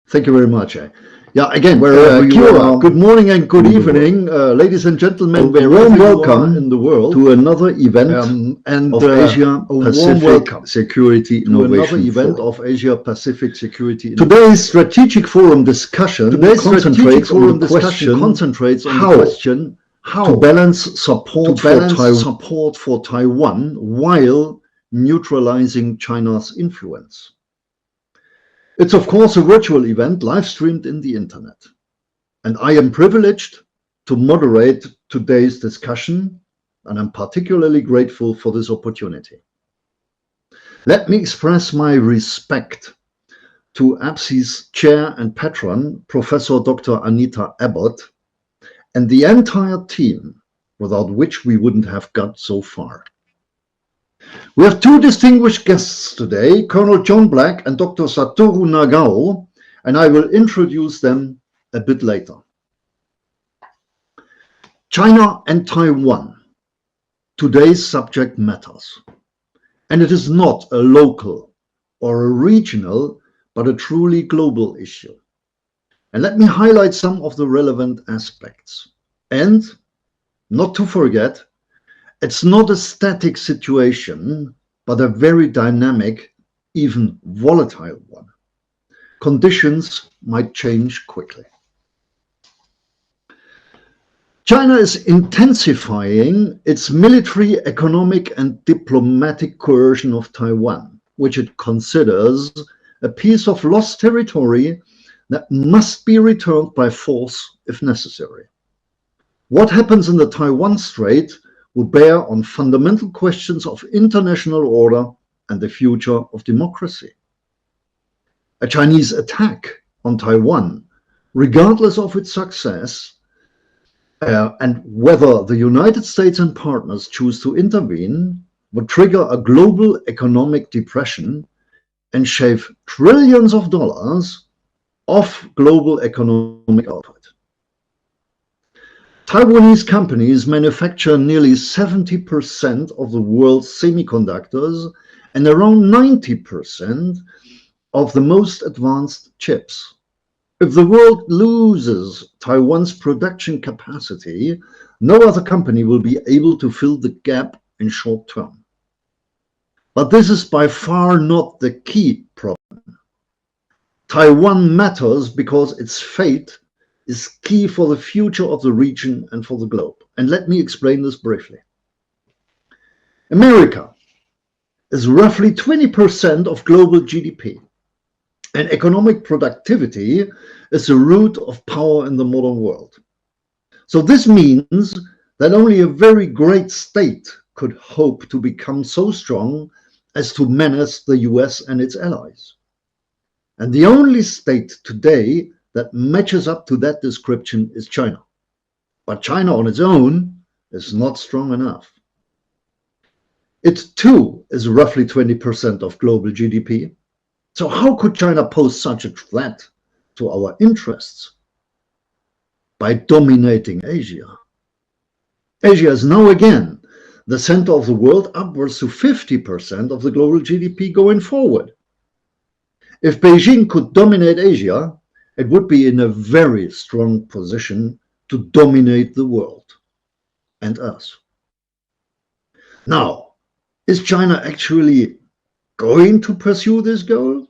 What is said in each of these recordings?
Thank you very much. Yeah, again, good morning and good evening, ladies and gentlemen. A warm welcome in the world to another event of Asia Pacific Security Innovation Forum. Today's strategic forum discussion concentrates on the question how to balance support for Taiwan while neutralizing China's influence. It's of course a virtual event live streamed in the internet, and I am privileged to moderate today's discussion, and I'm particularly grateful for this opportunity. Let me express my respect to APSI's chair and patron, Professor Dr. Anita Abbott, and the entire team, without which we wouldn't have got so far. We have two distinguished guests today, Col John Black and Dr. Safaru Nagaho, and I will introduce them a bit later. China and Taiwan. Today's subject matters. And it is not a local or a regional, but a truly global issue. And let me highlight some of the relevant aspects. And not to forget, it's not a static situation, but a very dynamic, even volatile one. Conditions might change quickly. China is intensifying its military, economic, and diplomatic coercion of Taiwan, which it considers a piece of lost territory that must be returned by force if necessary. What happens in the Taiwan Strait will bear on fundamental questions of international order and the future of democracy. A Chinese attack on Taiwan, regardless of its success, and whether the United States and partners choose to intervene, would trigger a global economic depression and shave trillions of dollars off global economic output. Taiwanese companies manufacture nearly 70% of the world's semiconductors and around 90% of the most advanced chips. If the world loses Taiwan's production capacity, no other company will be able to fill the gap in short term. But this is by far not the key problem. Taiwan matters because its fate is key for the future of the region and for the globe. And let me explain this briefly. America is roughly 20% of global GDP, and economic productivity is the root of power in the modern world. So this means that only a very great state could hope to become so strong as to menace the US and its allies. And the only state today that matches up to that description is China. But China on its own is not strong enough. It too is roughly 20% of global GDP. So how could China pose such a threat to our interests? By dominating Asia. Asia is now again the center of the world, upwards to 50% of the global GDP going forward. If Beijing could dominate Asia, it would be in a very strong position to dominate the world and us. Now, is China actually going to pursue this goal?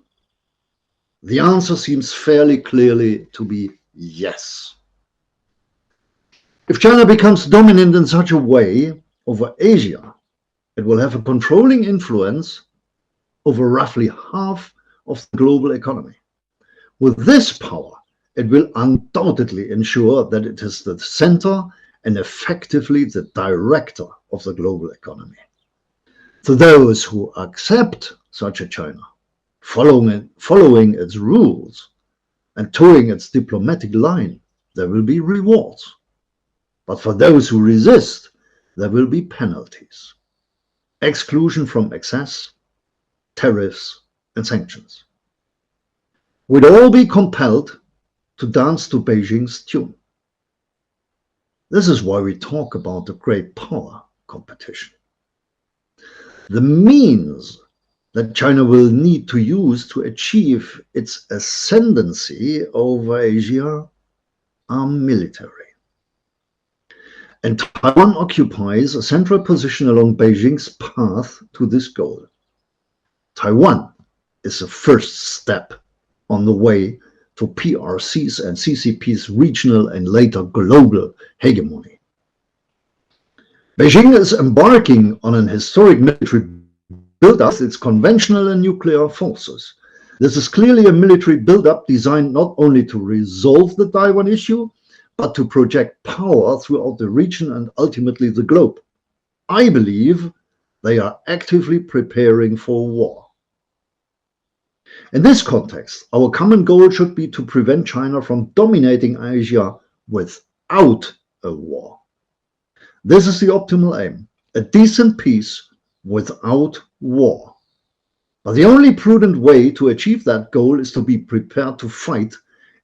The answer seems fairly clearly to be yes. If China becomes dominant in such a way over Asia, it will have a controlling influence over roughly half of the global economy. With this power, it will undoubtedly ensure that it is the center and effectively the director of the global economy. To those who accept such a China, following its rules and towing its diplomatic line, there will be rewards. But for those who resist, there will be penalties, exclusion from access, tariffs, and sanctions. We'd all be compelled to dance to Beijing's tune. This is why we talk about the great power competition. The means that China will need to use to achieve its ascendancy over Asia are military. And Taiwan occupies a central position along Beijing's path to this goal. Taiwan is the first step on the way to PRC's and CCP's regional and later global hegemony. Beijing is embarking on an historic military build-up of its conventional and nuclear forces. This is clearly a military build-up designed not only to resolve the Taiwan issue, but to project power throughout the region and ultimately the globe. I believe they are actively preparing for war. In this context, our common goal should be to prevent China from dominating Asia without a war. This is the optimal aim, a decent peace without war. But the only prudent way to achieve that goal is to be prepared to fight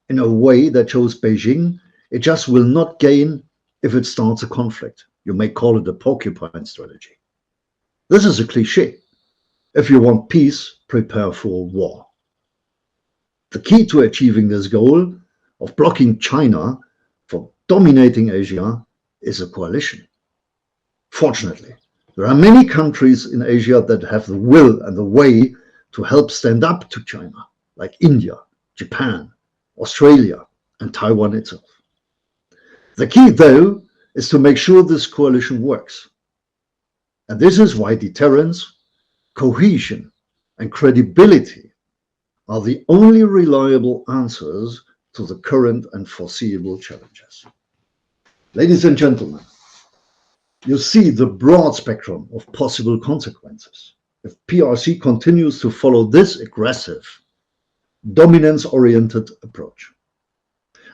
in a way that shows Beijing it just will not gain if it starts a conflict. You may call it a porcupine strategy. This is a cliché. If you want peace, prepare for war. The key to achieving this goal of blocking China from dominating Asia is a coalition. Fortunately, there are many countries in Asia that have the will and the way to help stand up to China, like India, Japan, Australia, and Taiwan itself. The key, though, is to make sure this coalition works. And this is why deterrence, cohesion, and credibility are the only reliable answers to the current and foreseeable challenges. Ladies and gentlemen, you see the broad spectrum of possible consequences if PRC continues to follow this aggressive, dominance-oriented approach.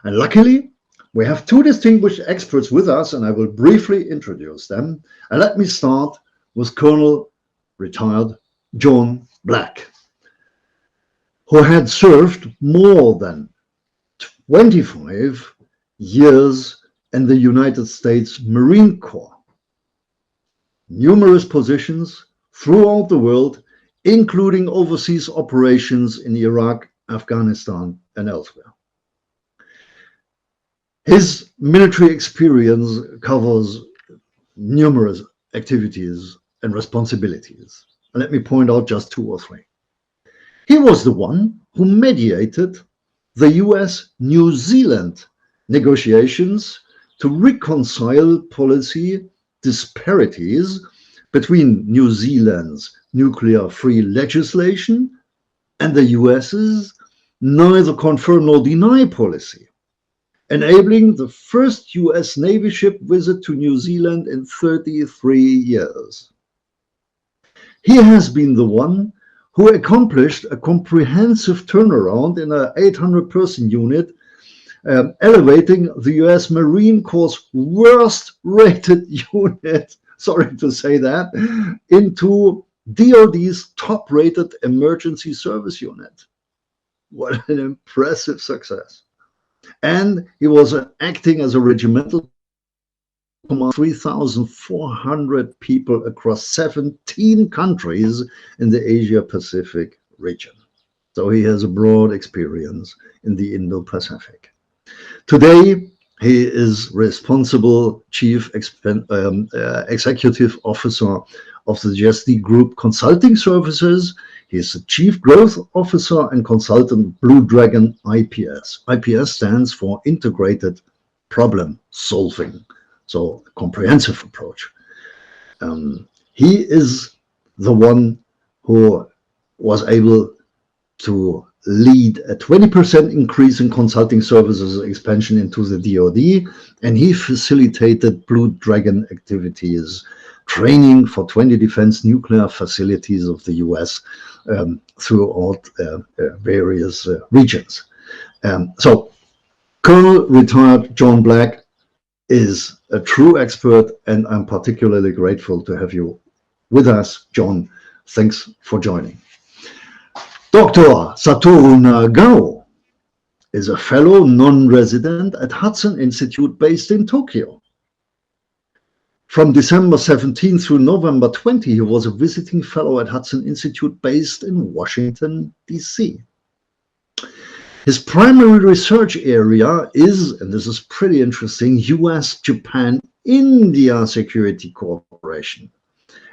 And luckily, we have two distinguished experts with us, and I will briefly introduce them. And let me start with Colonel retired John Black, who had served more than 25 years in the United States Marine Corps. Numerous positions throughout the world, including overseas operations in Iraq, Afghanistan, and elsewhere. His military experience covers numerous activities and responsibilities. And let me point out just two or three. He was the one who mediated the US-New Zealand negotiations to reconcile policy disparities between New Zealand's nuclear-free legislation and the US's neither confirm nor deny policy, enabling the first US Navy ship visit to New Zealand in 33 years. He has been the one who accomplished a comprehensive turnaround in an 800-person unit, elevating the US Marine Corps' worst-rated unit, sorry to say that, into DoD's top-rated emergency service unit. What an impressive success. And he was acting as a regimental command, 3,400 people across 17 countries in the Asia-Pacific region. So he has a broad experience in the Indo-Pacific. Today, he is responsible Chief Executive Officer of the GSD Group Consulting Services. He is the Chief Growth Officer and Consultant Blue Dragon IPS. IPS stands for Integrated Problem Solving, so a comprehensive approach. He is the one who was able to lead a 20% increase in consulting services expansion into the DoD, and he facilitated Blue Dragon activities, training for 20 defense nuclear facilities of the US throughout various regions. So Colonel retired John Black is a true expert, and I'm particularly grateful to have you with us, John. Thanks for joining. Dr. Safaru Nagaho is a fellow non-resident at Hudson Institute based in Tokyo. From December 17 through November 20, he was a visiting fellow at Hudson Institute based in Washington, D.C. His primary research area is, and this is pretty interesting, US-Japan-India Security Cooperation.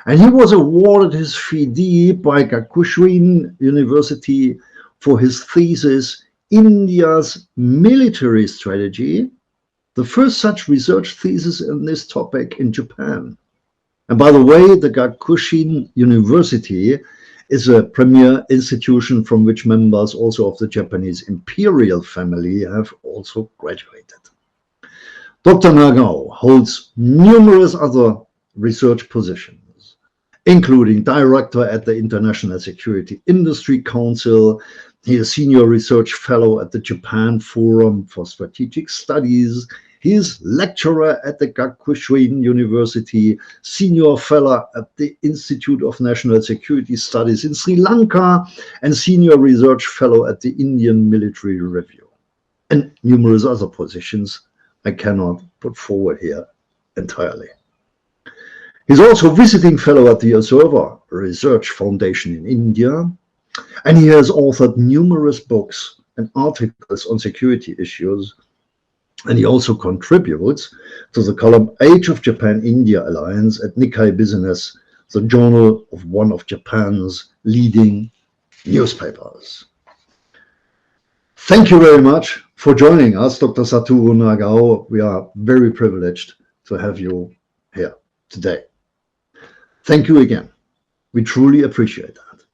And he was awarded his FIDI by Gakushin University for his thesis, India's Military Strategy, the first such research thesis in this topic in Japan. And by the way, the Gakushin University is a premier institution from which members also of the Japanese imperial family have also graduated. Dr. Nagaho holds numerous other research positions, including director at the International Security Industry Council. He is senior research fellow at the Japan Forum for Strategic Studies. He is lecturer at the Gakushin University, senior fellow at the Institute of National Security Studies in Sri Lanka, and senior research fellow at the Indian Military Review, and numerous other positions I cannot put forward here entirely. He's also visiting fellow at the Observer Research Foundation in India, and he has authored numerous books and articles on security issues. And he also contributes to the column Age of Japan-India Alliance at Nikkei Business, the journal of one of Japan's leading newspapers. Thank you very much for joining us, Dr. Safaru Nagaho. We are very privileged to have you here today. Thank you again. We truly appreciate that.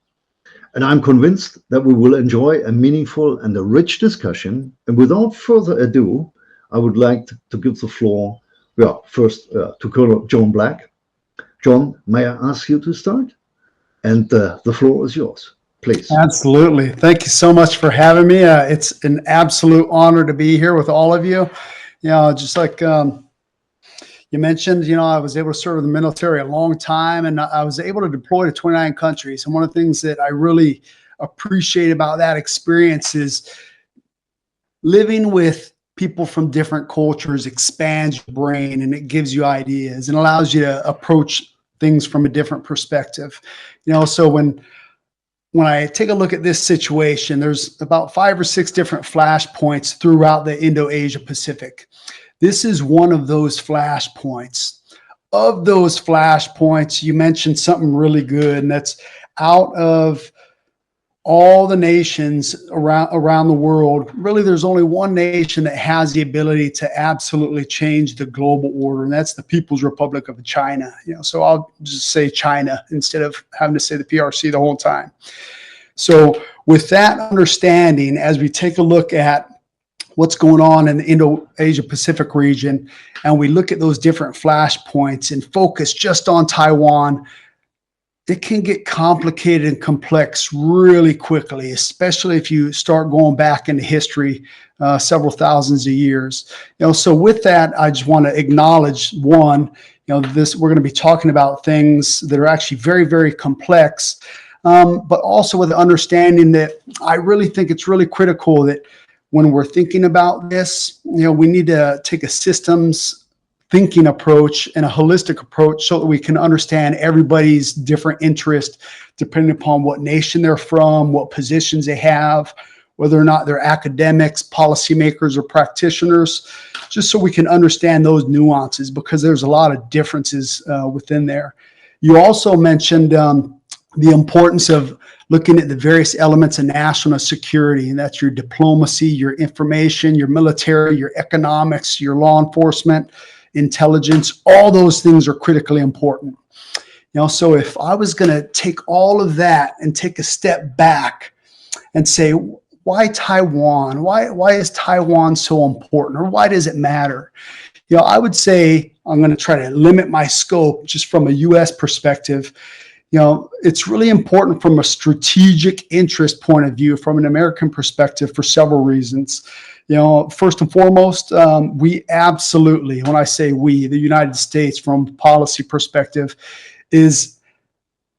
And I'm convinced that we will enjoy a meaningful and a rich discussion. And without further ado, I would like to give the floor first to Col John Black. John, may I ask you to start? And the floor is yours, please. Absolutely. Thank you so much for having me. It's an absolute honor to be here with all of you. You know, just like you mentioned, you know, I was able to serve in the military a long time, and I was able to deploy to 29 countries. And one of the things that I really appreciate about that experience is living with people from different cultures expands your brain, and it gives you ideas and allows you to approach things from a different perspective. You know, so when I take a look at this situation, there's about 5 or 6 different flashpoints throughout the Indo-Asia Pacific. This is one of those flashpoints. Of those flashpoints, you mentioned something really good, and that's out of all the nations around the world, really there's only one nation that has the ability to absolutely change the global order, and that's the People's Republic of China. You know, so I'll just say China instead of having to say the PRC the whole time. So with that understanding, as we take a look at what's going on in the Indo-Asia Pacific region, and we look at those different flashpoints and focus just on Taiwan, it can get complicated and complex really quickly, especially if you start going back into history several thousands of years. You know, so with that, I just want to acknowledge one, you know, we're going to be talking about things that are actually very, very complex, but also with the understanding that I really think it's really critical that when we're thinking about this, you know, we need to take a systems thinking approach and a holistic approach so that we can understand everybody's different interest depending upon what nation they're from, what positions they have, whether or not they're academics, policymakers, or practitioners, just so we can understand those nuances, because there's a lot of differences within there. You also mentioned the importance of looking at the various elements of national security, and that's your diplomacy, your information, your military, your economics, your law enforcement, intelligence. All those things are critically important. You know, so if I was going to take all of that and take a step back and say, why Taiwan? Why is Taiwan so important, or why does it matter? You know, I would say I'm going to try to limit my scope just from a U.S. perspective. You know, it's really important from a strategic interest point of view, from an American perspective, for several reasons. You know, first and foremost, we absolutely, when I say we, the United States, from a policy perspective, is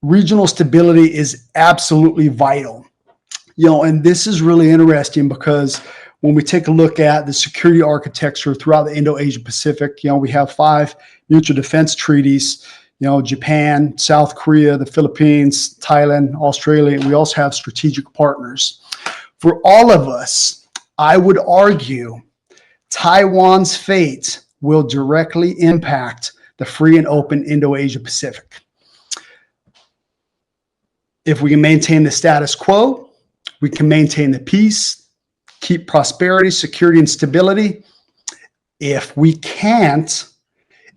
regional stability is absolutely vital. You know, and this is really interesting because when we take a look at the security architecture throughout the Indo-Asia Pacific, we have 5 mutual defense treaties, Japan, South Korea, the Philippines, Thailand, Australia, and we also have strategic partners. For all of us, I would argue Taiwan's fate will directly impact the free and open Indo-Asia Pacific. If we can maintain the status quo, we can maintain the peace, keep prosperity, security, and stability. If we can't,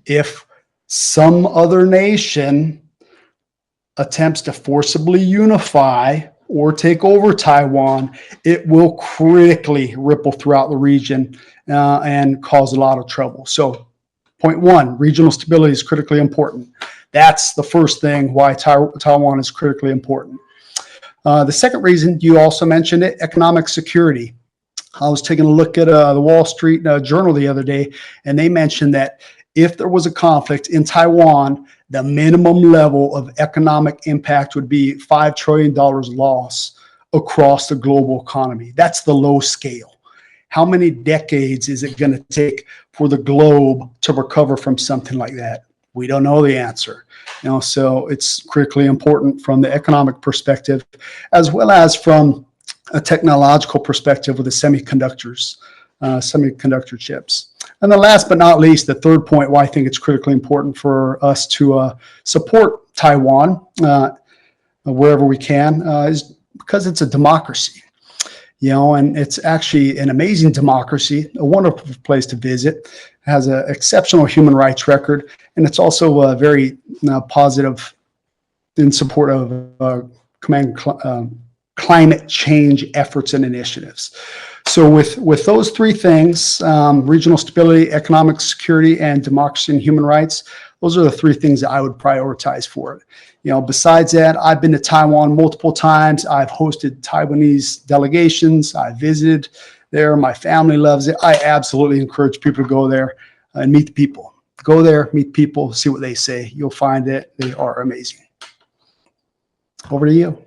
if some other nation attempts to forcibly unify or take over Taiwan, it will critically ripple throughout the region and cause a lot of trouble. So, point 1, regional stability is critically important. That's the first thing why Taiwan is critically important. The second reason, you also mentioned it, economic security. I was taking a look at the Wall Street Journal the other day, and they mentioned that if there was a conflict in Taiwan, the minimum level of economic impact would be $5 trillion loss across the global economy. That's the low scale. How many decades is it going to take for the globe to recover from something like that? We don't know the answer. So it's critically important from the economic perspective, as well as from a technological perspective with the semiconductors, semiconductor chips. And then last but not least, the third point why I think it's critically important for us to support Taiwan wherever we can is because it's a democracy. And it's actually an amazing democracy, a wonderful place to visit, has an exceptional human rights record, and it's also very positive in support of climate change efforts and initiatives. So with those 3 things, regional stability, economic security, and democracy and human rights, those are the 3 things that I would prioritize for it. Besides that, I've been to Taiwan multiple times. I've hosted Taiwanese delegations. I visited there. My family loves it. I absolutely encourage people to go there and meet the people. Go there, meet people, see what they say. You'll find that they are amazing. Over to you.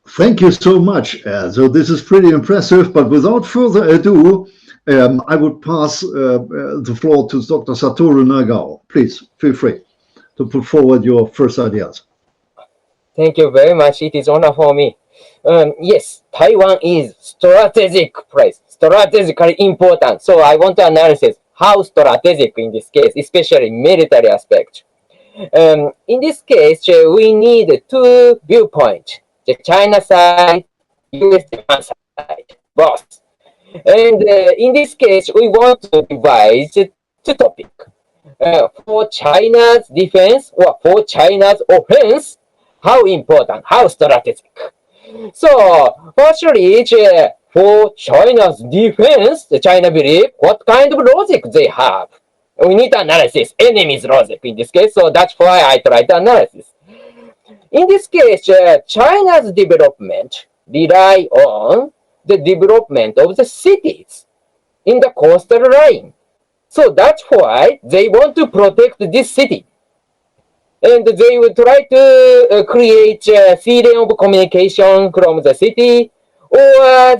Thank you so much. So this is pretty impressive, but without further ado, I would pass the floor to Dr. Safaru Nagaho. Please feel free to put forward your first ideas. Thank you very much. It is honor for me. Yes, Taiwan is strategic place, strategically important. So I want to analyze how strategic in this case, especially military aspect. In this case, we need 2 viewpoints. The China side, US Japan side, both. And in this case, we want to devise 2 topics. For China's defense or for China's offense, how important, how strategic. So, actually, for China's defense, China believe what kind of logic they have. We need to analysis enemy's logic in this case, so that's why I try to analysis. In this case, China's development rely on the development of the cities in the coastal line. So that's why they want to protect this city. And they will try to create freedom of communication from the city, or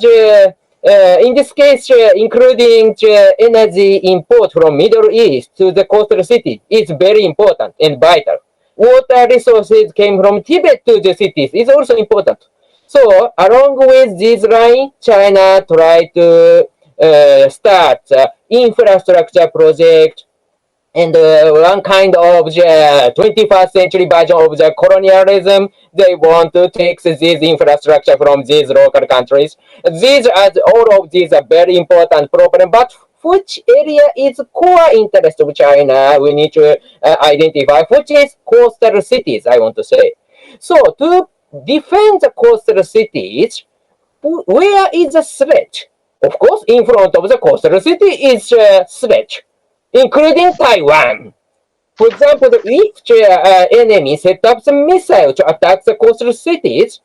in this case, including energy import from Middle East to the coastal city is very important and vital. Water resources came from Tibet to the cities is also important. So along with this line, China tried to start infrastructure project and one kind of 21st century version of the colonialism. They want to take this infrastructure from these local countries. All of these are very important problem, but which area is core interest of China? We need to identify which is coastal cities, I want to say. So to defend the coastal cities, where is the threat? Of course, in front of the coastal city is threat, including Taiwan. For example, if enemy set up some missile to attack the coastal cities,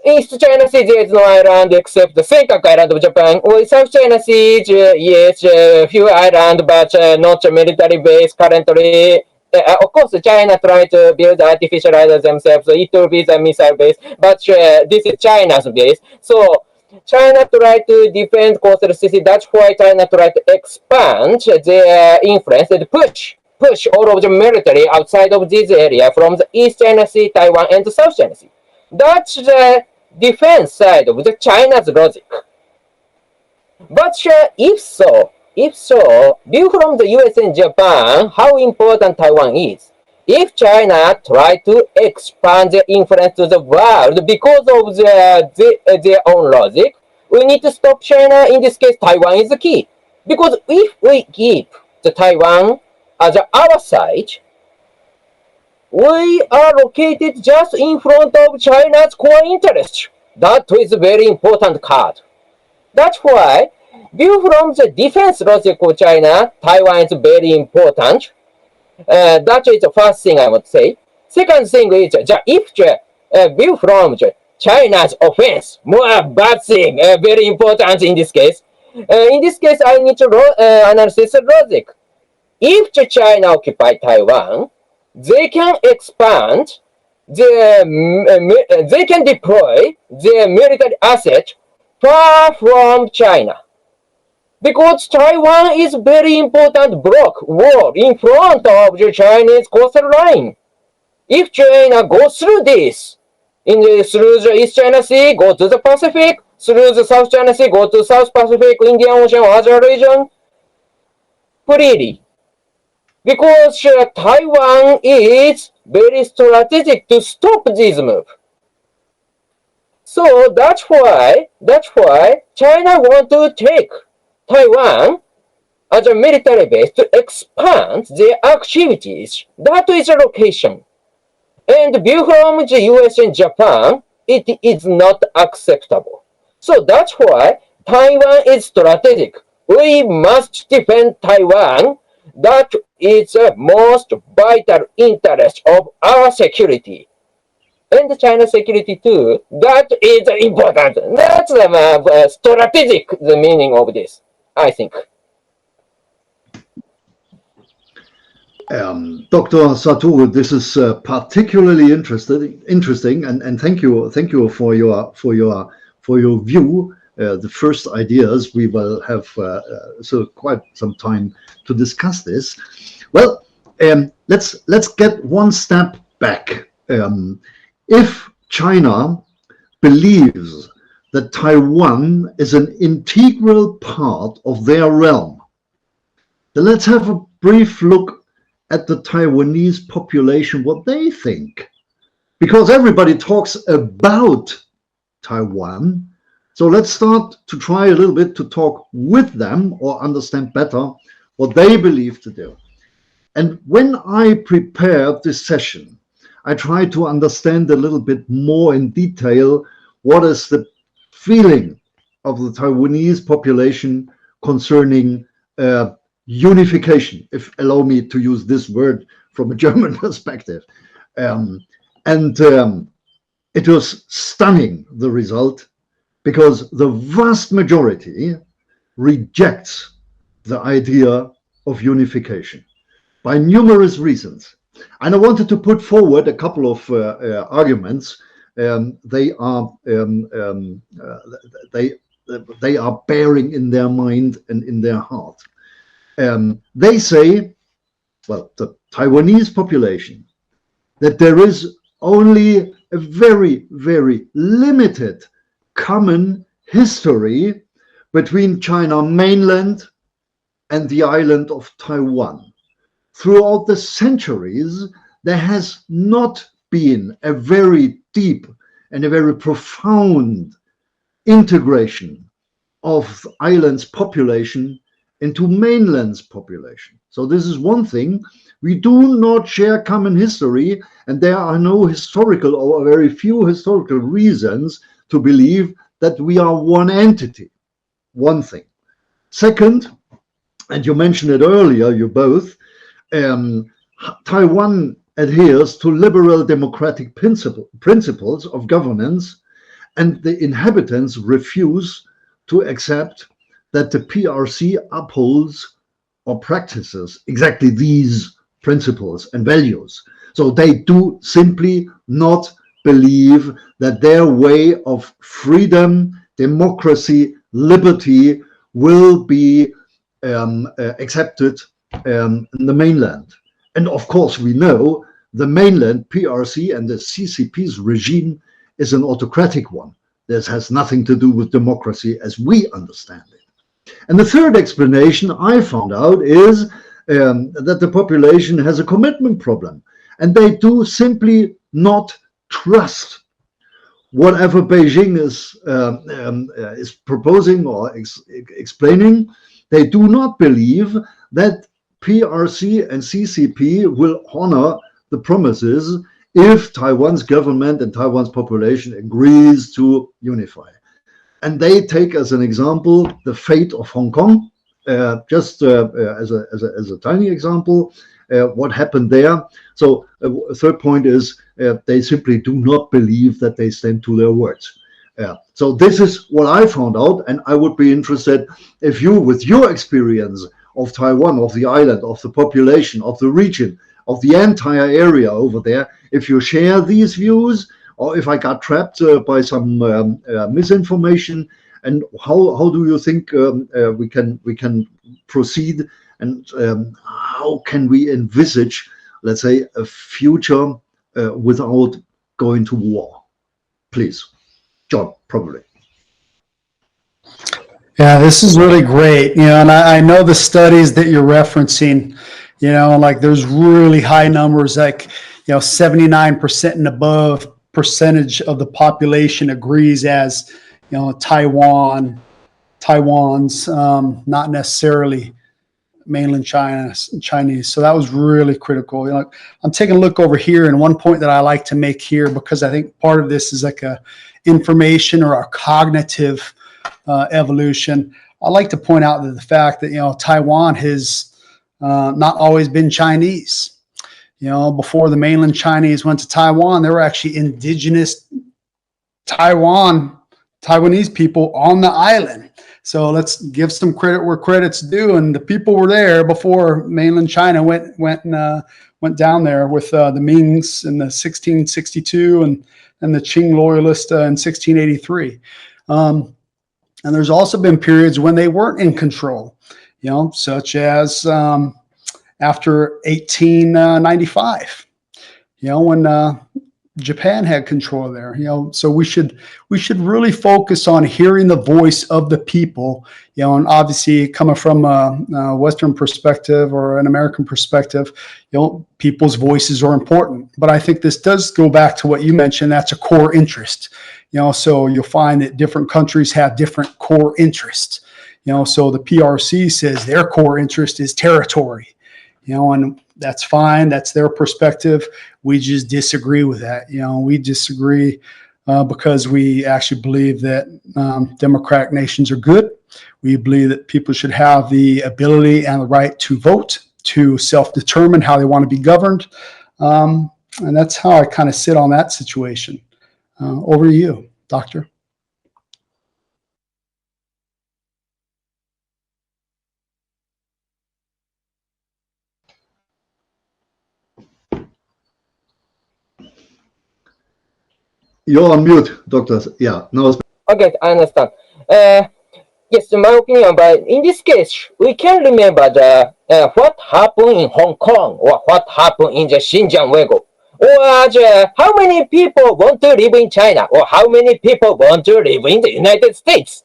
East China Sea there is no island except the Senkaku Island of Japan, or South China Sea, yes, few islands, but not a military base currently. Of course, China tried to build artificial islands themselves, so it will be the missile base, but this is China's base. So China tried to defend coastal city. That's why China tried to expand their influence and push all of the military outside of this area from the East China Sea, Taiwan, and the South China Sea. That's the defense side of the China's logic. But if so, view from the US and Japan how important Taiwan is. If China try to expand their influence to the world because of their own logic, we need to stop China. In this case, Taiwan is the key. Because if we keep the Taiwan as our side, we are located just in front of China's core interest. That is a very important card. That's why, view from the defense logic of China, Taiwan is very important. That is the first thing I would say. Second thing is, if view from China's offense, more bad thing, very important in this case. In this case, I need to analysis logic. If China occupy Taiwan, they can expand, they can deploy their military asset far from China. Because Taiwan is very important block wall in front of the Chinese coastal line. If China goes through this, through the East China Sea, go to the Pacific, through the South China Sea, go to South Pacific, Indian Ocean, or other region, freely. Because Taiwan is very strategic to stop this move. So that's why China want to take Taiwan as a military base to expand their activities. That is a location. And view from the US and Japan, it is not acceptable. So that's why Taiwan is strategic. We must defend Taiwan. That is the most vital interest of our security. And China's security too. That is important. That's the strategic the meaning of this, I think. Dr. Satoru, this is particularly interesting, and thank you for your view. The first ideas, we will have so quite some time to discuss this. Well, let's get one step back. If China believes that Taiwan is an integral part of their realm, then let's have a brief look at the Taiwanese population, what they think. Because everybody talks about Taiwan, so let's start to try a little bit to talk with them or understand better what they believe to do. And when I prepared this session, I tried to understand a little bit more in detail what is the feeling of the Taiwanese population concerning unification, if allow me to use this word from a German perspective. It was stunning, the result, because the vast majority rejects the idea of unification by numerous reasons. And I wanted to put forward a couple of arguments. They are bearing in their mind and in their heart. They say, well, the Taiwanese population, that there is only a very, very limited common history between China mainland and the island of Taiwan. Throughout the centuries, there has not been a very deep and a very profound integration of the island's population into mainland's population. So this is one thing. We do not share common history, and there are no historical or very few historical reasons to believe that we are one entity. One thing. Second, and you mentioned it earlier, you both, Taiwan adheres to liberal democratic principles of governance, and the inhabitants refuse to accept that the PRC upholds or practices exactly these principles and values. So they do simply not believe that their way of freedom, democracy, liberty will be accepted in the mainland. And of course, we know the mainland PRC and the CCP's regime is an autocratic one. This has nothing to do with democracy as we understand it. And the third explanation I found out is that the population has a commitment problem, and they do simply not trust whatever Beijing is proposing or explaining. They do not believe that PRC and CCP will honor the promises if Taiwan's government and Taiwan's population agrees to unify. And they take as an example the fate of Hong Kong, just as a tiny example, what happened there. So a third point is they simply do not believe that they stand to their words. So this is what I found out, and I would be interested if you, with your experience of Taiwan, of the island, of the population, of the region, of the entire area over there, if you share these views, or if I got trapped by some misinformation, and how do you think we can proceed, and how can we envisage, let's say, a future without going to war? Please, John, probably. Yeah, this is really great. And I know the studies that you're referencing, like there's really high numbers, like, 79% and above percentage of the population agrees as, Taiwan's, not necessarily mainland Chinese. So that was really critical. I'm taking a look over here, and one point that I like to make here, because I think part of this is like a information or a cognitive evolution. I like to point out that the fact that, Taiwan has not always been Chinese. Before the mainland Chinese went to Taiwan, there were actually indigenous Taiwanese people on the island. So let's give some credit where credit's due. And the people were there before mainland China went down there with the Mings in the 1662 and the Qing loyalists in 1683. And there's also been periods when they weren't in control, such as after 1895, when Japan had control there. So we should really focus on hearing the voice of the people, and obviously coming from a Western perspective or an American perspective, people's voices are important. But I think this does go back to what you mentioned. That's a core interest. So you'll find that different countries have different core interests. So the PRC says their core interest is territory, and that's fine. That's their perspective. We just disagree with that. We disagree because we actually believe that democratic nations are good. We believe that people should have the ability and the right to vote, to self-determine how they want to be governed. And that's how I kind of sit on that situation. Over to you, Doctor. You're on mute, Doctor. Yeah, no. Okay, I understand. Yes, in my opinion, but in this case, we can remember the what happened in Hong Kong or what happened in the Xinjiang Uyghur. Or how many people want to live in China, or how many people want to live in the United States?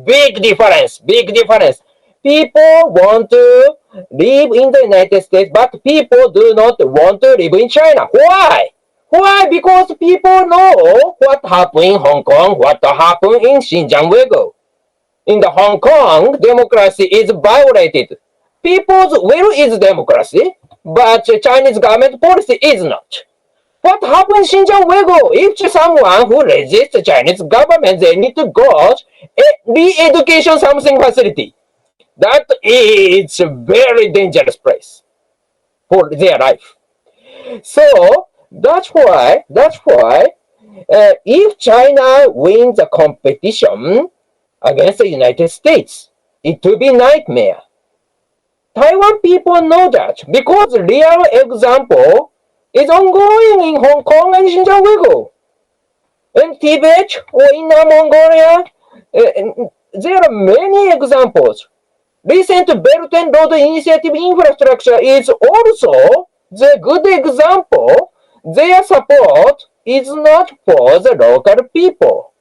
Big difference, big difference. People want to live in the United States, but people do not want to live in China. Why? Why? Because people know what happened in Hong Kong, what happened in Xinjiang Uyghur. In the Hong Kong, democracy is violated. People's will is democracy, but Chinese government policy is not. What happens in Xinjiang Uyghur? If someone who resists the Chinese government, they need to go re-education something facility. That is a very dangerous place for their life. So that's why if China wins the competition against the United States, it will be nightmare. Taiwan people know that because real example is ongoing in Hong Kong and Xinjiang Uyghur. In Tibet or Inner Mongolia, There are many examples. Recent Belt and Road Initiative infrastructure is also the good example. Their support is not for the local people.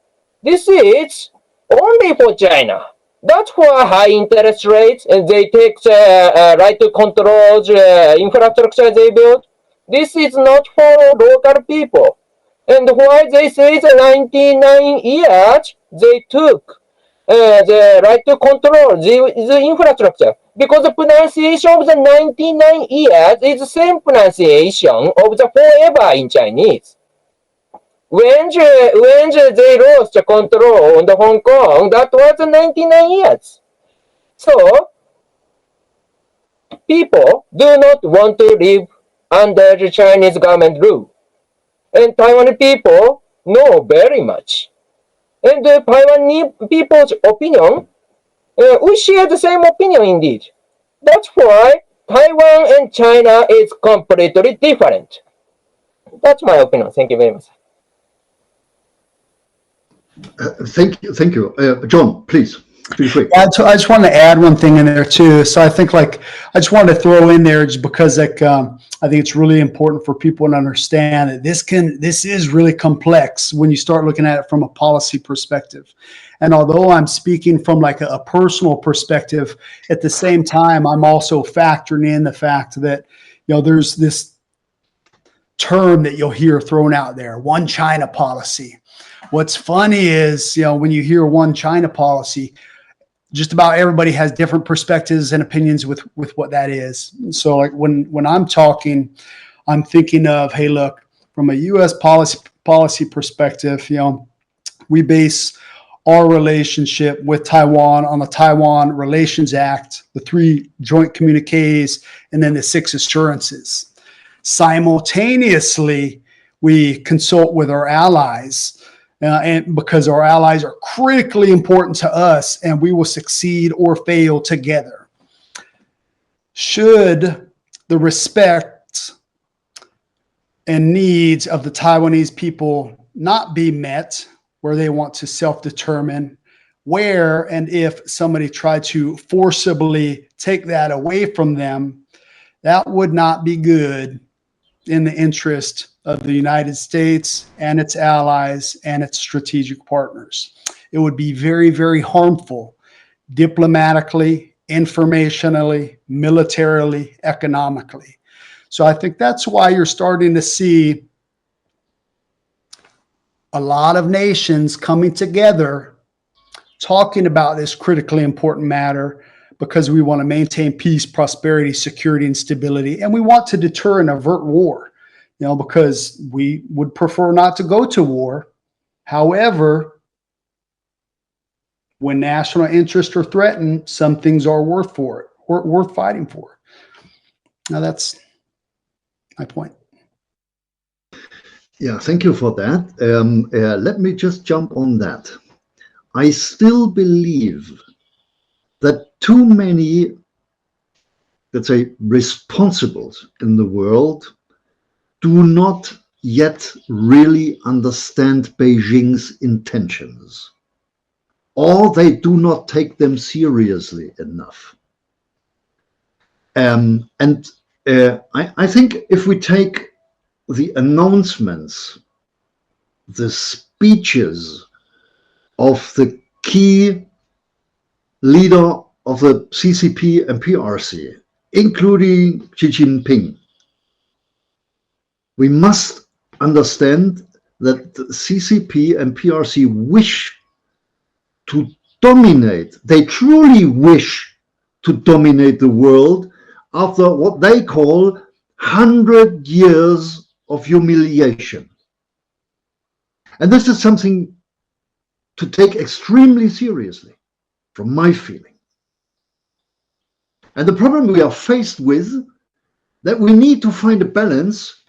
This is only for China. That's why high interest rates and they take the right to control the infrastructure they build. This is not for local people. And why they say the 99 years they took the right to control the infrastructure, because the pronunciation of the 99 years is the same pronunciation of the forever in Chinese. When they lost the control on the Hong Kong, that was 99 years. So people do not want to live under the Chinese government rule. And Taiwan people know very much. And the Taiwanese people's opinion, we share the same opinion indeed. That's why Taiwan and China is completely different. That's my opinion. Thank you very much. Thank you. John, please. Feel free. I just want to add one thing in there too. So I think I just wanted to throw in there just because I think it's really important for people to understand that this is really complex when you start looking at it from a policy perspective. And although I'm speaking from like a personal perspective, at the same time, I'm also factoring in the fact that, there's this term that you'll hear thrown out there, one China policy. What's funny is, when you hear one China policy, just about everybody has different perspectives and opinions with what that is. So like when I'm talking, I'm thinking of, hey, look, from a U.S. policy perspective, we base our relationship with Taiwan on the Taiwan Relations Act, the 3 joint communiques, and then the 6 assurances. Simultaneously, we consult with our allies. And because our allies are critically important to us, and we will succeed or fail together. Should the respect and needs of the Taiwanese people not be met, where they want to self-determine, where and if somebody tried to forcibly take that away from them, that would not be good in the interest of the United States and its allies and its strategic partners. It would be very, very harmful diplomatically, informationally, militarily, economically. So I think that's why you're starting to see a lot of nations coming together talking about this critically important matter, because we want to maintain peace, prosperity, security, and stability. And we want to deter and avert war, because we would prefer not to go to war. However, when national interests are threatened, some things are worth fighting for. Now that's my point. Yeah, thank you for that. Let me just jump on that. I still believe that too many, let's say, responsibles in the world do not yet really understand Beijing's intentions, or they do not take them seriously enough. I think if we take the announcements, the speeches of the key leader of the CCP and PRC, including Xi Jinping, we must understand that the CCP and PRC wish to dominate. They truly wish to dominate the world after what they call 100 years of humiliation. And this is something to take extremely seriously, from my feeling. And the problem we are faced with, that we need to find a balance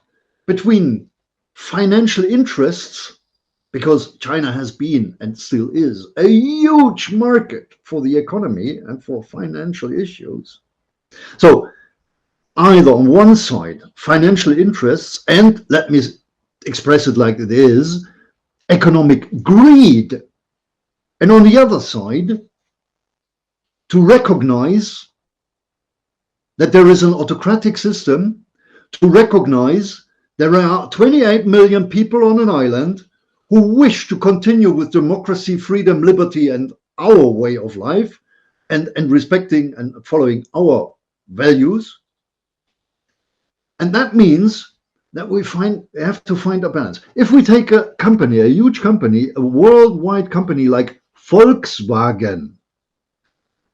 between financial interests, because China has been and still is a huge market for the economy and for financial issues. So either on one side, financial interests, and let me express it like it is, economic greed, And on the other side, to recognize that there is an autocratic system, to recognize there are 28 million people on an island who wish to continue with democracy, freedom, liberty, and our way of life, and respecting and following our values. And that means that we have to find a balance. If we take a company, a huge company, a worldwide company like Volkswagen,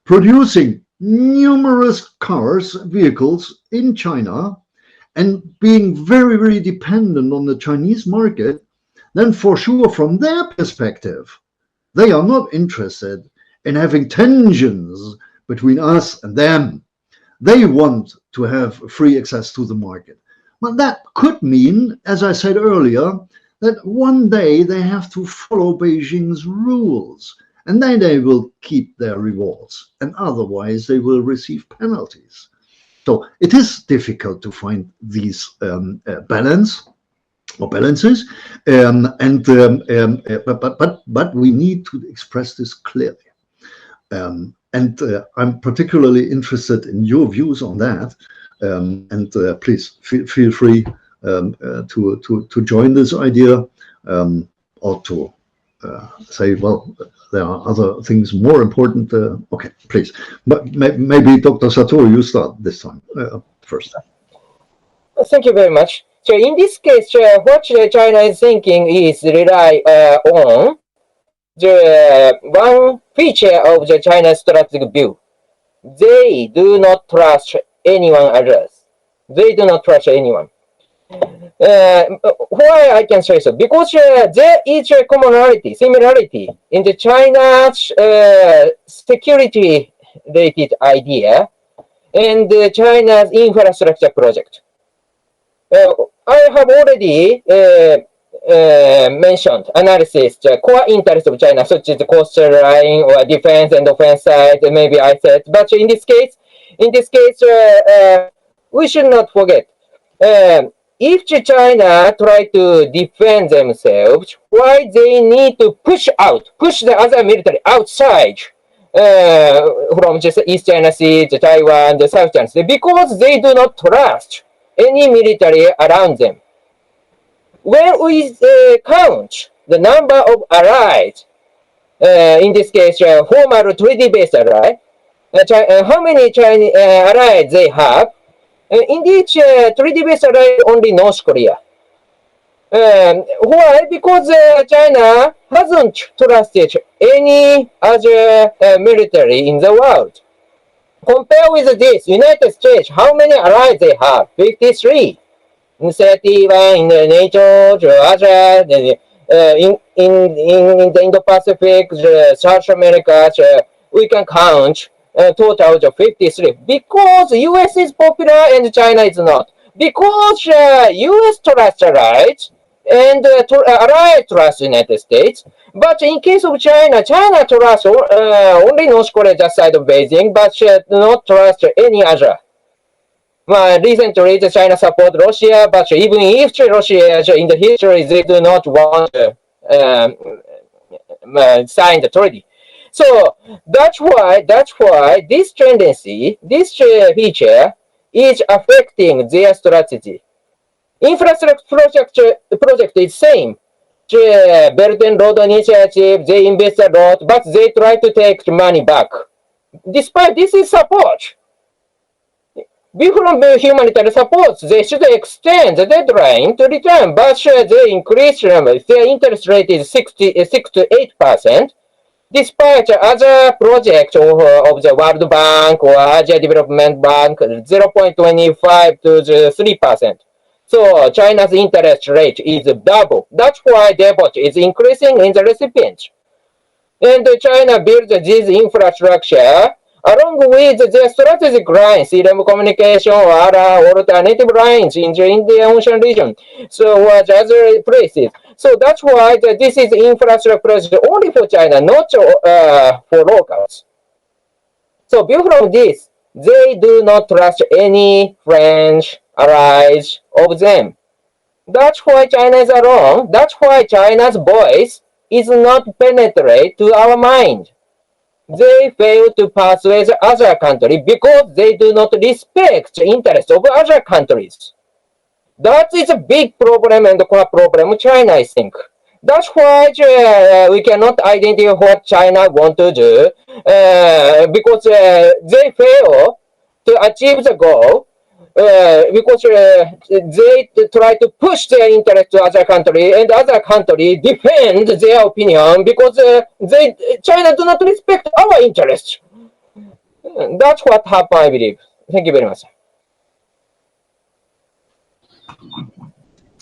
producing numerous cars, vehicles in China, and being very, very dependent on the Chinese market, then for sure, from their perspective, they are not interested in having tensions between us and them. They want to have free access to the market. But that could mean, as I said earlier, that one day they have to follow Beijing's rules, and then they will keep their rewards, and otherwise they will receive penalties. So it is difficult to find these balances, but we need to express this clearly. I'm particularly interested in your views on that. Please feel free to join this idea, or to say, well, there are other things more important. Okay, please. But maybe Dr. Satoru, you start this time first. Thank you very much. So in this case, what China is thinking is rely on the one feature of the China strategic view. They do not trust anyone else. They do not trust anyone. Why I can say so? Because there is a commonality, similarity in the China's security-related idea and China's infrastructure project. I have already mentioned analysis, the core interest of China, such as the coastal line or defense and offense side, maybe I said. But in this case, we should not forget. If China try to defend themselves, why they need to push the other military outside from just East China Sea, the Taiwan, the South China Sea, because they do not trust any military around them. When we count the number of allies, in this case, formal treaty-based allies, how many Chinese allies they have? In each treaty-based ally, only North Korea. Why? Because China hasn't trusted any other military in the world. Compare with this, United States, how many allies they have? 53. In 31 in the NATO, other, in the Indo-Pacific, South America, we can count a total of 53. Because US is popular and China is not. Because US trusts allies and allies trust United States. But in case of China, China trusts only North Korea just side of Beijing, but not trust any other. Recently, China support Russia, but even if Russia in the history they do not want to sign the treaty. So that's why this tendency, this feature is affecting their strategy. Infrastructure project is same. The Belt and Road Initiative, they invest a lot, but they try to take the money back. Despite this is support. From humanitarian support, they should extend the deadline to return, but they increase their interest rate is 6 to 8%, despite other projects of the World Bank or Asia Development Bank, 0.25 to 3%. So China's interest rate is double. That's why debt is increasing in the recipient. And China builds this infrastructure along with the strategic lines, CRM communication or other alternative lines in the Indian Ocean region, so other places. So that's why this is infrastructure project only for China, not for locals. So from this, they do not trust any French allies of them. That's why China is alone. That's why China's voice is not penetrate to our mind. They fail to persuade other countries because they do not respect the interests of other countries. That is a big problem and core problem China, I think. That's why we cannot identify what China want to do because they fail to achieve the goal because they try to push their interest to other country and other country defend their opinion because China do not respect our interest. That's what happened, I believe. Thank you very much.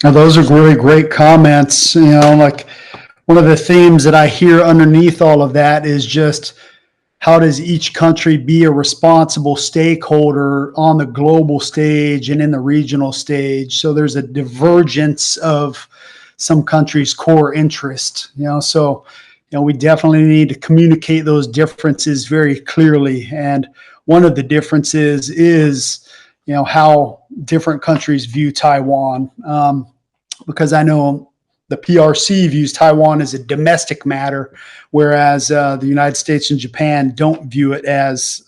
Now, those are really great comments. You know, like one of the themes that I hear underneath all of that is just how does each country be a responsible stakeholder on the global stage and in the regional stage? So there's a divergence of some countries' core interest, you know, so, you know, we definitely need to communicate those differences very clearly. And one of the differences is, you know, how different countries view Taiwan. Because I know the PRC views Taiwan as a domestic matter, whereas the United States and Japan don't view it as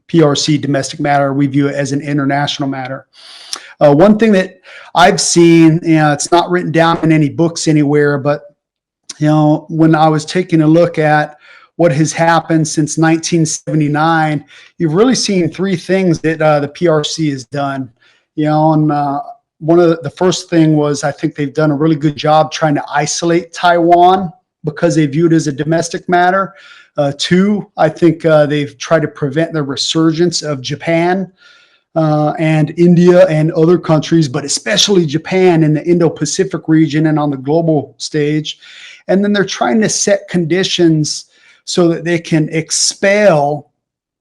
PRC domestic matter. We view it as an international matter. One thing that I've seen, you know, it's not written down in any books anywhere, but, you know, when I was taking a look at what has happened since 1979, you've really seen three things that the PRC has done, you know, and one of the first thing was I think they've done a really good job trying to isolate Taiwan because they view it as a domestic matter. Two, I think they've tried to prevent the resurgence of Japan and India and other countries, but especially Japan in the Indo-Pacific region and on the global stage. And then they're trying to set conditions so that they can expel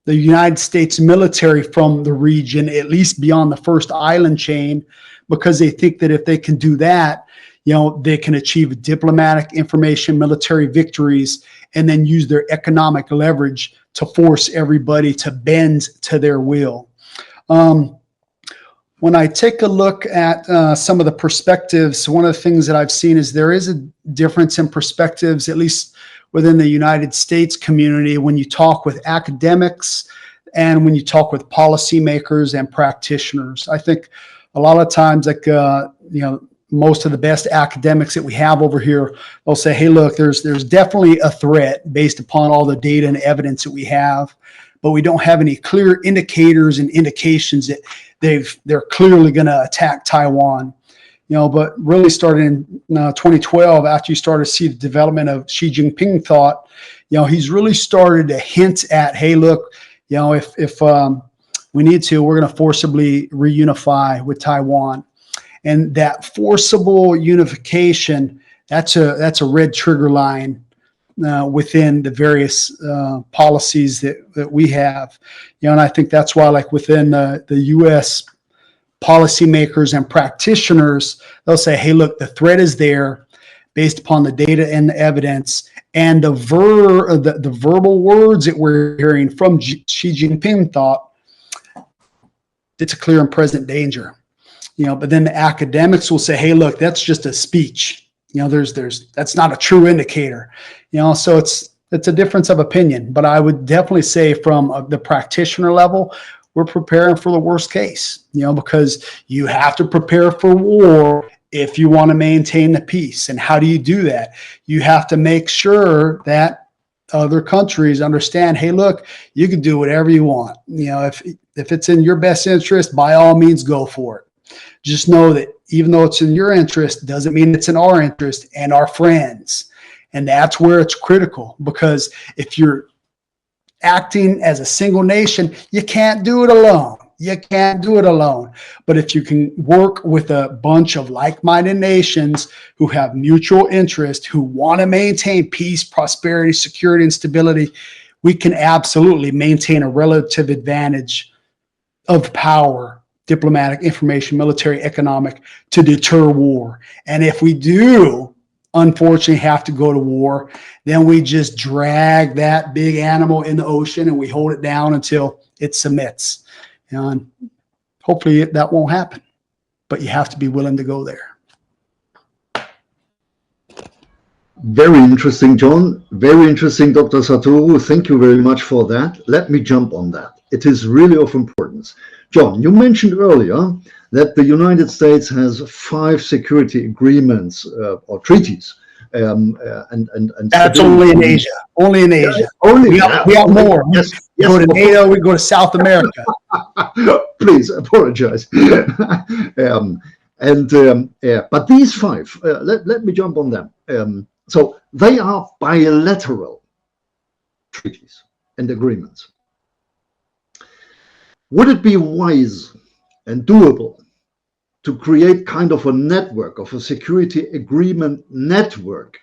the United States military from the region, at least beyond the first island chain, because they think that if they can do that, you know, they can achieve diplomatic, information, military victories, and then use their economic leverage to force everybody to bend to their will. When I take a look at some of the perspectives, one of the things that I've seen is there is a difference in perspectives, at least within the United States community, when you talk with academics and when you talk with policymakers and practitioners. I think a lot of times, like, you know, most of the best academics that we have over here, they'll say, hey, look, there's definitely a threat based upon all the data and evidence that we have, but we don't have any clear indicators and indications that they're clearly going to attack Taiwan. You know, but really started in 2012, after you started to see the development of Xi Jinping thought, you know, he's really started to hint at, hey, look, you know, if we need to, we're going to forcibly reunify with Taiwan. And that forcible unification, that's a red trigger line within the various policies that we have. You know, and I think that's why, like, within the U.S. policymakers and practitioners, they'll say, hey, look, the threat is there based upon the data and the evidence, and the verbal words that we're hearing from Xi Jinping thought, it's a clear and present danger. You know, but then the academics will say, hey, look, that's just a speech. You know, that's not a true indicator. You know, so it's a difference of opinion. But I would definitely say from the practitioner level, we're preparing for the worst case, you know, because you have to prepare for war if you want to maintain the peace. And how do you do that? You have to make sure that other countries understand, hey, look, you can do whatever you want. You know, if it's in your best interest, by all means, go for it. Just know that even though it's in your interest, doesn't mean it's in our interest and our friends. And that's where it's critical, because if you're acting as a single nation, you can't do it alone. You can't do it alone. But if you can work with a bunch of like-minded nations who have mutual interest, who want to maintain peace, prosperity, security, and stability, we can absolutely maintain a relative advantage of power, diplomatic, information, military, economic, to deter war. And if we do, unfortunately, have to go to war, then we just drag that big animal in the ocean and we hold it down until it submits. And hopefully that won't happen, but you have to be willing to go there. Very interesting, John. Very interesting, Dr. Satoru. Thank you very much for that. Let me jump on that. It is really of importance. John, you mentioned earlier that the United States has 5 security agreements or treaties. That's only in Asia. Only in Asia. Only we have more. Yes, we go to NATO. We go to South America. Please apologize. But these 5, let me jump on them. So they are bilateral treaties and agreements. Would it be wise and doable to create kind of a network, of a security agreement network,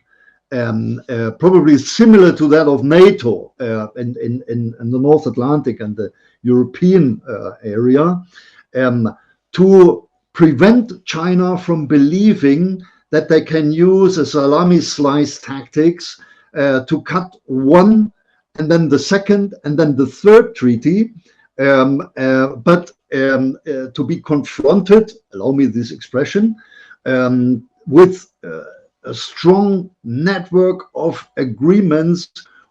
probably similar to that of NATO in the North Atlantic and the European area, to prevent China from believing that they can use a salami slice tactics to cut one and then the second and then the third treaty, but to be confronted, allow me this expression, with a strong network of agreements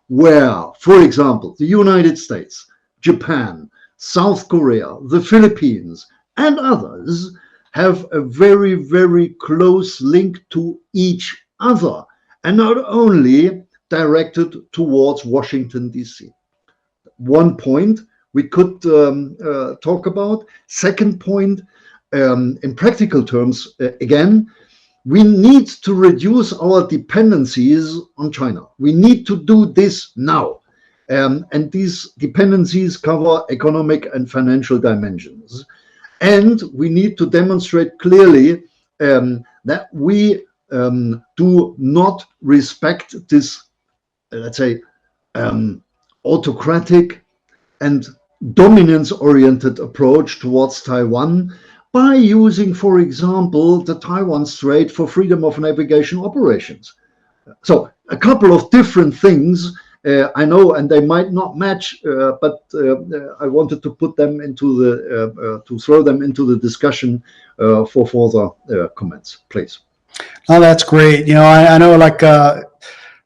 where, for example, the United States, Japan, South Korea, the Philippines, and others have a very, very close link to each other, and not only directed towards Washington, D.C. One point we could talk about. Second point, in practical terms, again, we need to reduce our dependencies on China. We need to do this now. And these dependencies cover economic and financial dimensions. And we need to demonstrate clearly that we do not respect this, let's say, autocratic and dominance-oriented approach towards Taiwan by using, for example, the Taiwan Strait for freedom of navigation operations. So a couple of different things, I know, and they might not match, but I wanted to put them into the, to throw them into the discussion for further comments, please. Oh, that's great. You know, I know, like,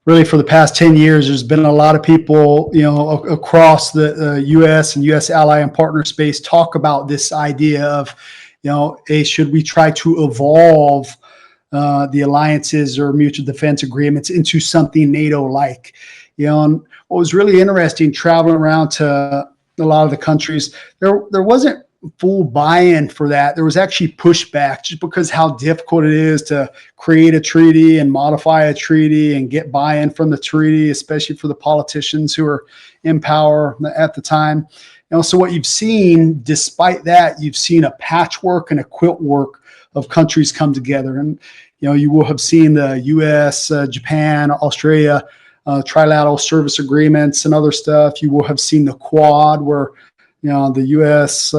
really for the past 10 years, there's been a lot of people, you know, across the U.S. and U.S. ally and partner space talk about this idea of, you know, should we try to evolve the alliances or mutual defense agreements into something NATO-like? You know, and what was really interesting traveling around to a lot of the countries, there wasn't full buy-in for that. There was actually pushback just because how difficult it is to create a treaty and modify a treaty and get buy-in from the treaty, especially for the politicians who are in power at the time. You know, so what you've seen, despite that, you've seen a patchwork and a quilt work of countries come together. And, you know, you will have seen the U.S., Japan, Australia, trilateral service agreements and other stuff. You will have seen the Quad, where, you know, the U.S.,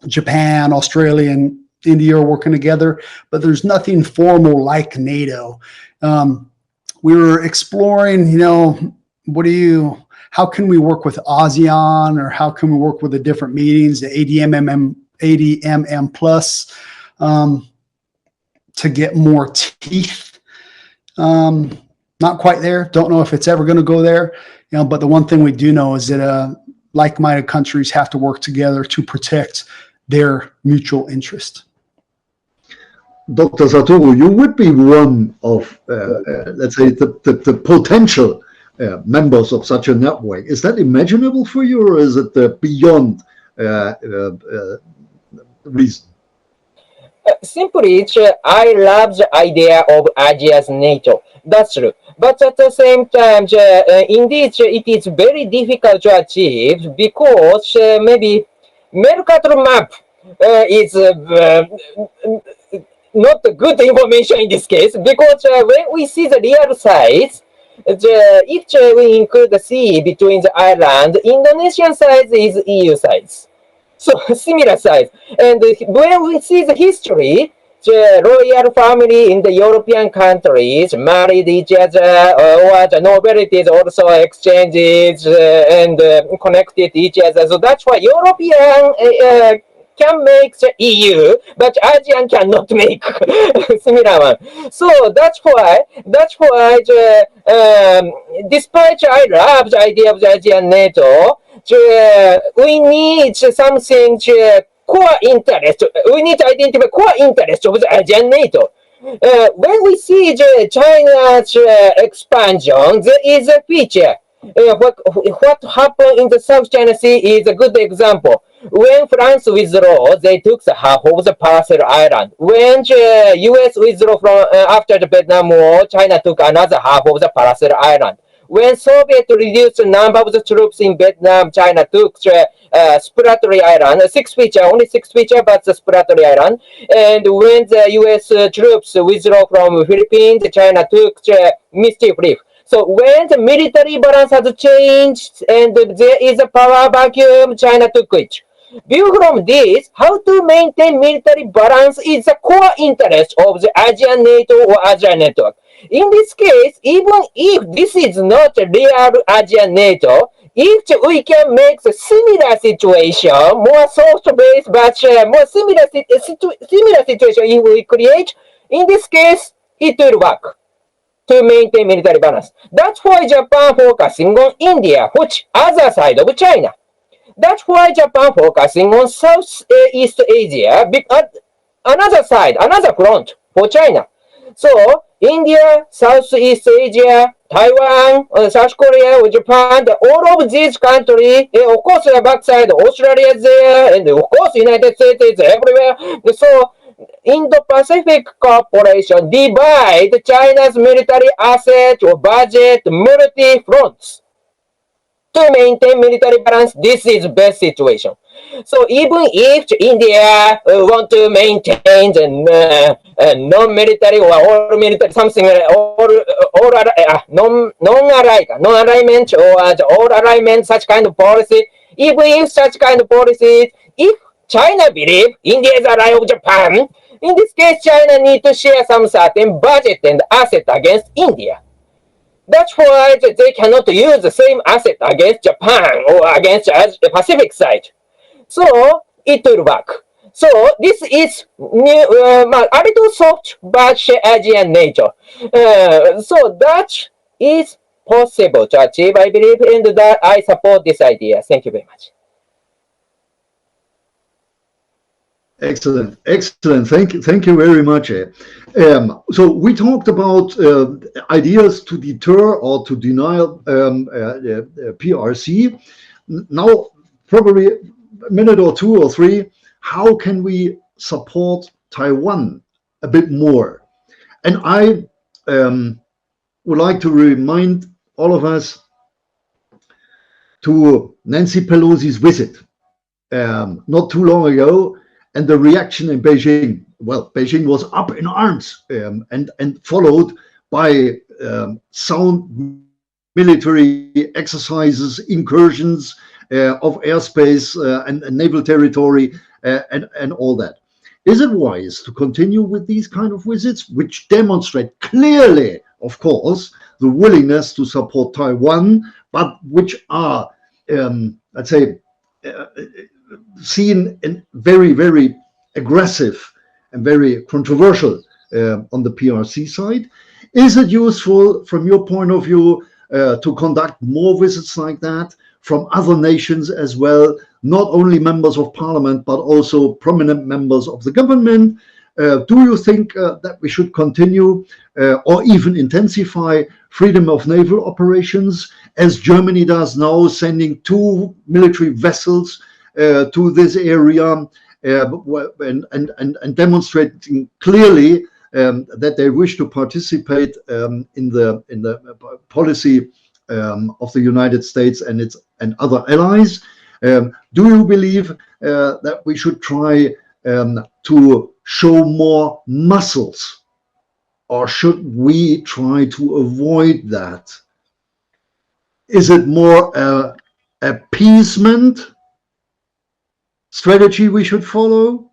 Japan, Australia, and India are working together, but there's nothing formal like NATO. We were exploring, you know, how can we work with ASEAN, or how can we work with the different meetings, the ADMM plus, to get more teeth. Not quite there. Don't know if it's ever going to go there, you know, but the one thing we do know is that like-minded countries have to work together to protect their mutual interest. Dr. Satoru, you would be one of, let's say, the potential members of such a network. Is that imaginable for you, or is it beyond reason? Simply, I love the idea of Asia's NATO. That's true. But at the same time, indeed, it is very difficult to achieve because maybe Mercator map is not good information in this case, because when we see the real size, if we include the sea between the island, Indonesian size is EU size. So similar size. And when we see the history, the royal family in the European countries married each other, or the nobilities also exchanges and connected each other. So that's why European can make the EU, but ASEAN cannot make similar one. So that's why despite I love the idea of the ASEAN NATO, we need something core interest. We need to identify core interest of the ASEAN NATO. When we see China's expansion, there is a feature. What happened in the South China Sea is a good example. When France withdrew, they took the half of the Paracel Island. When the US withdrew from after the Vietnam War, China took another half of the Paracel Island. When Soviet reduced the number of the troops in Vietnam, China took the Spratly Island, only six feature, but the Spratly Island. And when the US troops withdrew from Philippines, China took the Misty Reef. So when the military balance has changed and there is a power vacuum, China took it. View from this, how to maintain military balance is the core interest of the ASEAN NATO or ASEAN network. In this case, even if this is not a real ASEAN NATO, if we can make the similar situation, more soft-based, but more similar situation if we create, in this case, it will work to maintain military balance. That's why Japan focusing on India, which other side of China. That's why Japan focusing on Southeast Asia, another side, another front for China. So India, Southeast Asia, Taiwan, South Korea, Japan, all of these countries, of course the backside, Australia is there, and of course United States is everywhere. So Indo-Pacific Cooperation divide China's military asset or budget multi-fronts. To maintain military balance, this is best situation. So even if India want to maintain the non-military or all military something non-alignment or the all alignment, such kind of policy, even if such kind of policies, if China believe India is ally of Japan, in this case China need to share some certain budget and asset against India. That's why they cannot use the same asset against Japan or against the Pacific side. So it will work. So this is new, a little soft but ASEAN nature. So that is possible to achieve, I believe, and that I support this idea. Thank you very much. Excellent, excellent. Thank you very much. So we talked about ideas to deter or to deny PRC. Now, probably a minute or two or three, how can we support Taiwan a bit more? And I would like to remind all of us to Nancy Pelosi's visit not too long ago, and the reaction in Beijing. Well, Beijing was up in arms and followed by sound military exercises, incursions of airspace and naval territory and all that. Is it wise to continue with these kind of visits, which demonstrate clearly, of course, the willingness to support Taiwan, but which are, let's say, seen in very, very aggressive and very controversial on the PRC side? Is it useful from your point of view to conduct more visits like that from other nations as well, not only members of parliament, but also prominent members of the government? Do you think that we should continue or even intensify freedom of naval operations, as Germany does now, sending 2 military vessels to this area and demonstrating clearly that they wish to participate in the policy of the United States and other allies? Do you believe that we should try to show more muscles, or should we try to avoid that? Is it more appeasement strategy we should follow,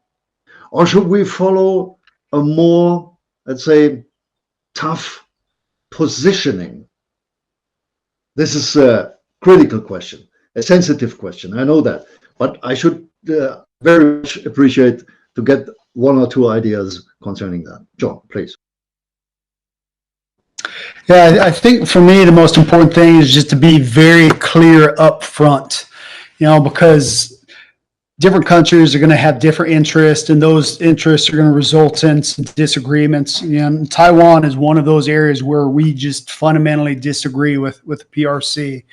or should we follow a more, let's say, tough positioning? This is a critical question, a sensitive question, I know that, but I should very much appreciate to get one or two ideas concerning that. John, please. Yeah, I think for me, the most important thing is just to be very clear up front, because different countries are going to have different interests, and those interests are going to result in some disagreements. And Taiwan is one of those areas where we just fundamentally disagree with the PRC.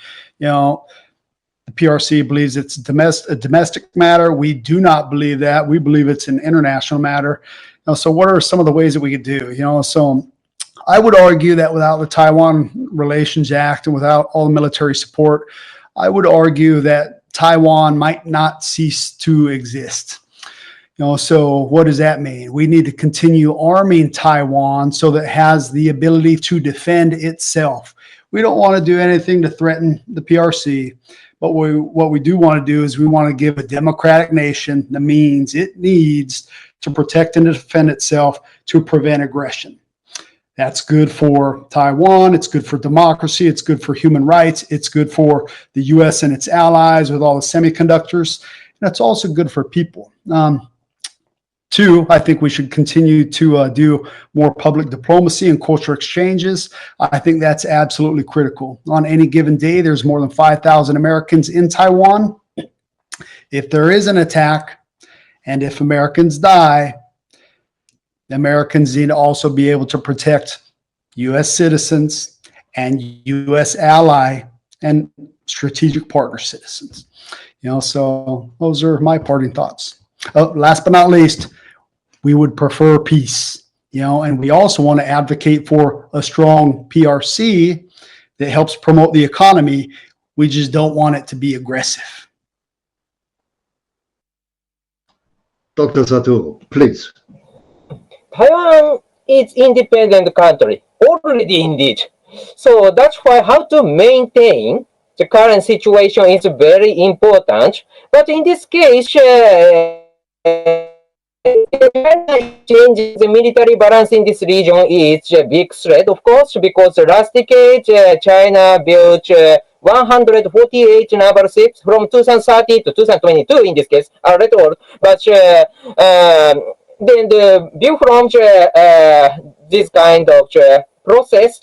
The PRC believes it's a domestic matter. We do not believe that. We believe it's an international matter. So what are some of the ways that we could do? So I would argue that without the Taiwan Relations Act and without all the military support, I would argue that Taiwan might not cease to exist. So what does that mean? We need to continue arming Taiwan so that it has the ability to defend itself. We don't want to do anything to threaten the PRC, but what we do want to do is we want to give a democratic nation the means it needs to protect and defend itself to prevent aggression. That's good for Taiwan. It's good for democracy. It's good for human rights. It's good for the U.S. and its allies with all the semiconductors. And it's also good for people. Two, I think we should continue to do more public diplomacy and cultural exchanges. I think that's absolutely critical. On any given day, there's more than 5,000 Americans in Taiwan. If there is an attack and if Americans die, the Americans need to also be able to protect U.S. citizens and U.S. ally and strategic partner citizens. So those are my parting thoughts. Last but not least, we would prefer peace, and we also want to advocate for a strong PRC that helps promote the economy. We just don't want it to be aggressive. Dr. Satoru, please. Taiwan is independent country, already indeed. So that's why how to maintain the current situation is very important. But in this case, China changes the military balance in this region is a big threat, of course, because last decade China built 148 naval ships from 2030 to 2022 in this case, a little old, but then the view from this kind of process,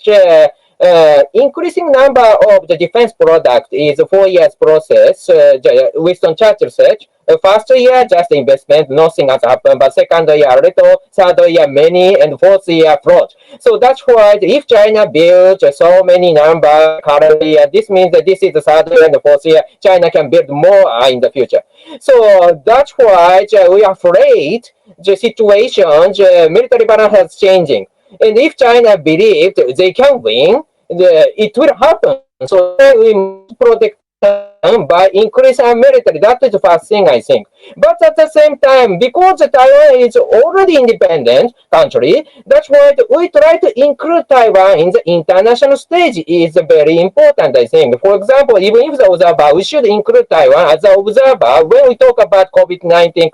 increasing number of the defense product is a 4 years process. Winston Churchill said, first year just investment, nothing has happened, but second year little, third year many, and fourth year fraud. So that's why if China builds so many number currently, this means that this is the third year and the fourth year, China can build more in the future. So that's why we are afraid the situation, the military balance is changing. And if China believes they can win, it will happen. So we must protect them by increasing our military. That is the first thing I think. But at the same time, because Taiwan is already independent country, that's why we try to include Taiwan in the international stage is very important, I think. For example, even if the observer, we should include Taiwan as an observer when we talk about COVID-19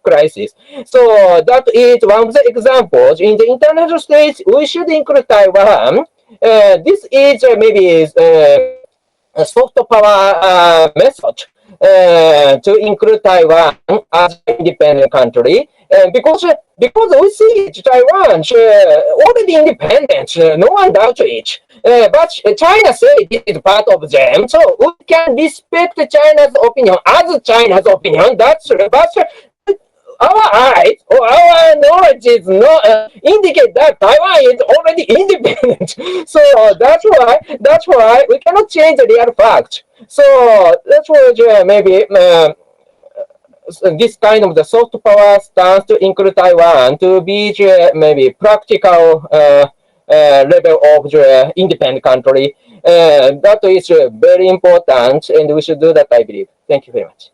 crisis. So that is one of the examples. In the international stage, we should include Taiwan. This is maybe a soft power method to include Taiwan as an independent country. Because we see Taiwan already independent, no one doubts it. But China says it is part of them, so we can respect China's opinion as China's opinion. That's but our eyes or our knowledge is not indicate that Taiwan is already independent. So that's why we cannot change the real fact. So that's why maybe this kind of the soft power stance to include Taiwan to be maybe practical level of the independent country. That is very important, and we should do that, I believe. Thank you very much.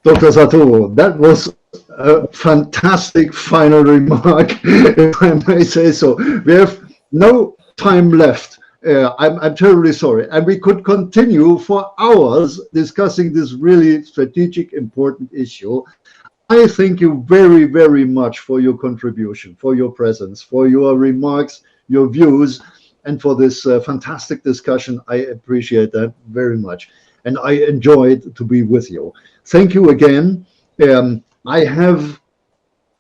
Dr. Satoru, that was a fantastic final remark, if I may say so. We have no time left. I'm terribly sorry. And we could continue for hours discussing this really strategic, important issue. I thank you very, very much for your contribution, for your presence, for your remarks, your views, and for this fantastic discussion. I appreciate that very much. and I enjoyed to be with you. Thank you again. I have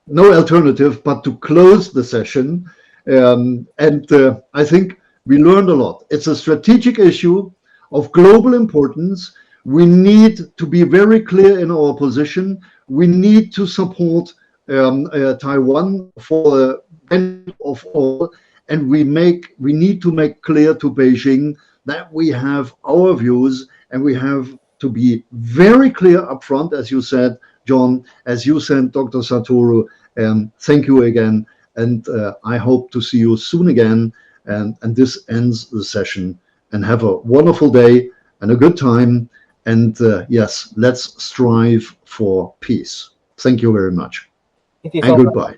no alternative but to close the session. I think we learned a lot. It's a strategic issue of global importance. We need to be very clear in our position. We need to support Taiwan for the benefit of all, and we need to make clear to Beijing that we have our views, and we have to be very clear upfront, as you said, John, as you said, Dr. Satoru. Thank you again, and I hope to see you soon again. And this ends the session. And have a wonderful day and a good time. And yes, let's strive for peace. Thank you very much. It is And all- goodbye.